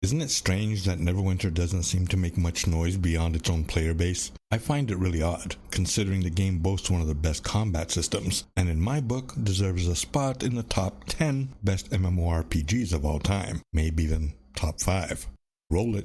Isn't it strange that Neverwinter doesn't seem to make much noise beyond its own player base? I find it really odd, considering the game boasts one of the best combat systems, and in my book deserves a spot in the top 10 best MMORPGs of all time, maybe even top 5. Roll it.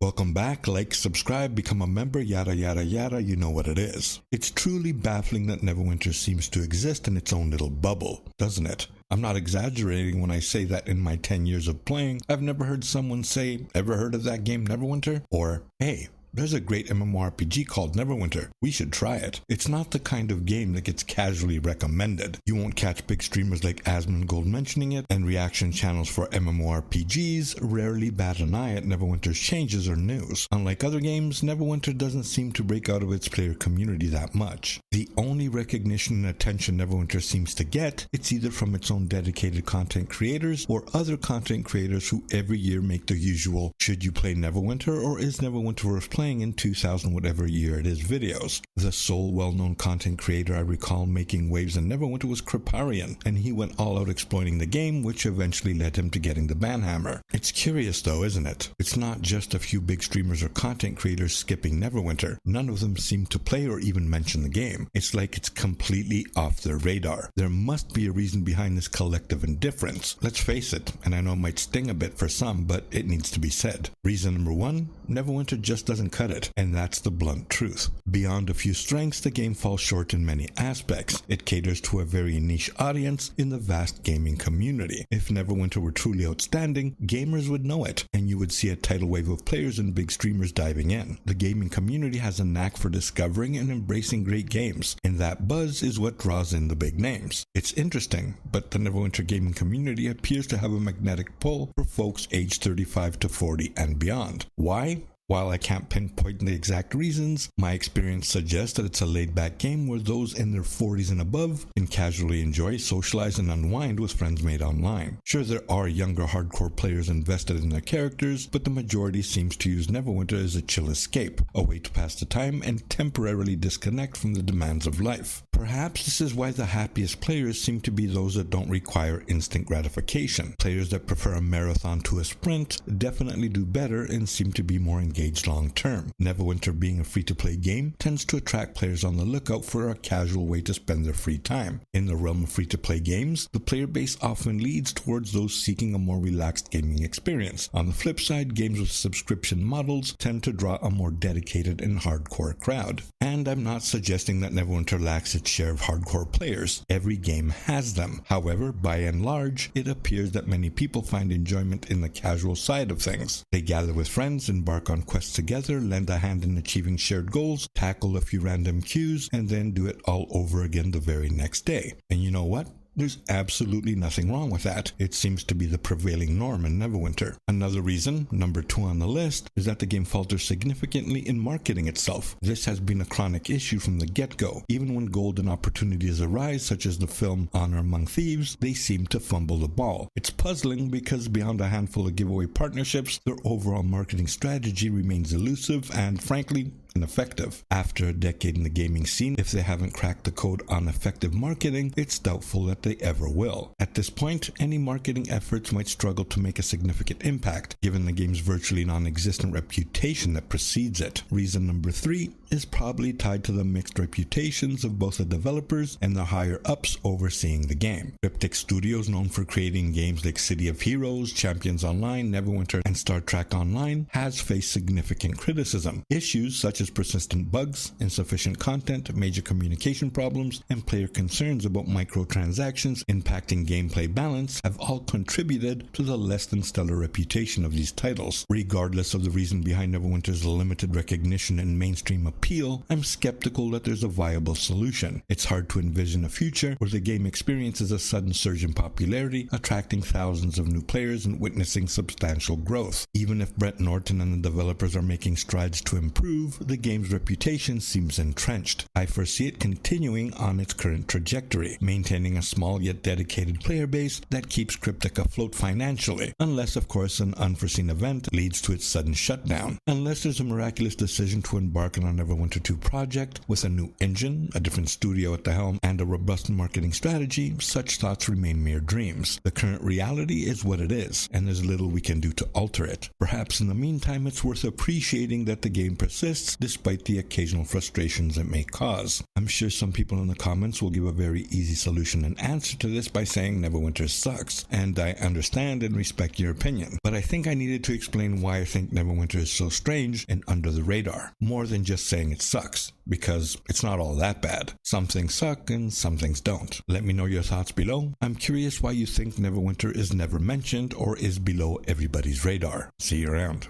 Welcome back, like, subscribe, become a member, yada yada yada, you know what it is. It's truly baffling that Neverwinter seems to exist in its own little bubble, doesn't it? I'm not exaggerating when I say that in my 10 years of playing, I've never heard someone say, "Ever heard of that game Neverwinter?" Or, "Hey, there's a great MMORPG called Neverwinter. We should try it." It's not the kind of game that gets casually recommended. You won't catch big streamers like Asmongold mentioning it, and reaction channels for MMORPGs rarely bat an eye at Neverwinter's changes or news. Unlike other games, Neverwinter doesn't seem to break out of its player community that much. The only recognition and attention Neverwinter seems to get, it's either from its own dedicated content creators or other content creators who every year make the usual "should you play Neverwinter or is Neverwinter worth playing in 2000 whatever year it is" videos. The sole well-known content creator I recall making waves in Neverwinter was Kriparian, and he went all out exploiting the game, which eventually led him to getting the banhammer. It's curious though, isn't it? It's not just a few big streamers or content creators skipping Neverwinter. None of them seem to play or even mention the game. It's like it's completely off their radar. There must be a reason behind this collective indifference. Let's face it, and I know it might sting a bit for some, but it needs to be said. Reason number 1, Neverwinter just doesn't cut it, and that's the blunt truth. Beyond a few strengths, the game falls short in many aspects. It caters to a very niche audience in the vast gaming community. If Neverwinter were truly outstanding, gamers would know it, and you would see a tidal wave of players and big streamers diving in. The gaming community has a knack for discovering and embracing great games, and that buzz is what draws in the big names. It's interesting, but the Neverwinter gaming community appears to have a magnetic pull for folks aged 35 to 40 and beyond. Why? While I can't pinpoint the exact reasons, my experience suggests that it's a laid-back game where those in their 40s and above can casually enjoy, socialize, and unwind with friends made online. Sure, there are younger hardcore players invested in their characters, but the majority seems to use Neverwinter as a chill escape, a way to pass the time and temporarily disconnect from the demands of life. Perhaps this is why the happiest players seem to be those that don't require instant gratification. Players that prefer a marathon to a sprint definitely do better and seem to be more engaged long term. Neverwinter, being a free-to-play game, tends to attract players on the lookout for a casual way to spend their free time. In the realm of free-to-play games, the player base often leads towards those seeking a more relaxed gaming experience. On the flip side, games with subscription models tend to draw a more dedicated and hardcore crowd. And I'm not suggesting that Neverwinter lacks its share of hardcore players. Every game has them. However, by and large, it appears that many people find enjoyment in the casual side of things. They gather with friends, embark on quests together, lend a hand in achieving shared goals, tackle a few random queues, and then do it all over again the very next day. And you know what? There's absolutely nothing wrong with that. It seems to be the prevailing norm in Neverwinter. Another reason, number 2 on the list, is that the game falters significantly in marketing itself. This has been a chronic issue from the get-go. Even when golden opportunities arise, such as the film Honor Among Thieves, they seem to fumble the ball. It's puzzling because beyond a handful of giveaway partnerships, their overall marketing strategy remains elusive and, frankly, ineffective. After a decade in the gaming scene, if they haven't cracked the code on effective marketing, it's doubtful that they ever will. At this point, any marketing efforts might struggle to make a significant impact, given the game's virtually non-existent reputation that precedes it. Reason number 3 is probably tied to the mixed reputations of both the developers and the higher-ups overseeing the game. Cryptic Studios, known for creating games like City of Heroes, Champions Online, Neverwinter, and Star Trek Online, has faced significant criticism. Issues such as persistent bugs, insufficient content, major communication problems, and player concerns about microtransactions impacting gameplay balance have all contributed to the less than stellar reputation of these titles. Regardless of the reason behind Neverwinter's limited recognition and mainstream appeal, I'm skeptical that there's a viable solution. It's hard to envision a future where the game experiences a sudden surge in popularity, attracting thousands of new players and witnessing substantial growth. Even if Brett Norton and the developers are making strides to improve, the game's reputation seems entrenched. I foresee it continuing on its current trajectory, maintaining a small yet dedicated player base that keeps Cryptic afloat financially, unless of course an unforeseen event leads to its sudden shutdown. Unless there's a miraculous decision to embark on a Neverwinter 2 project with a new engine, a different studio at the helm, and a robust marketing strategy, such thoughts remain mere dreams. The current reality is what it is, and there's little we can do to alter it. Perhaps in the meantime, it's worth appreciating that the game persists despite the occasional frustrations it may cause. I'm sure some people in the comments will give a very easy solution and answer to this by saying Neverwinter sucks, and I understand and respect your opinion. But I think I needed to explain why I think Neverwinter is so strange and under the radar, more than just saying it sucks, because it's not all that bad. Some things suck and some things don't. Let me know your thoughts below. I'm curious why you think Neverwinter is never mentioned or is below everybody's radar. See you around.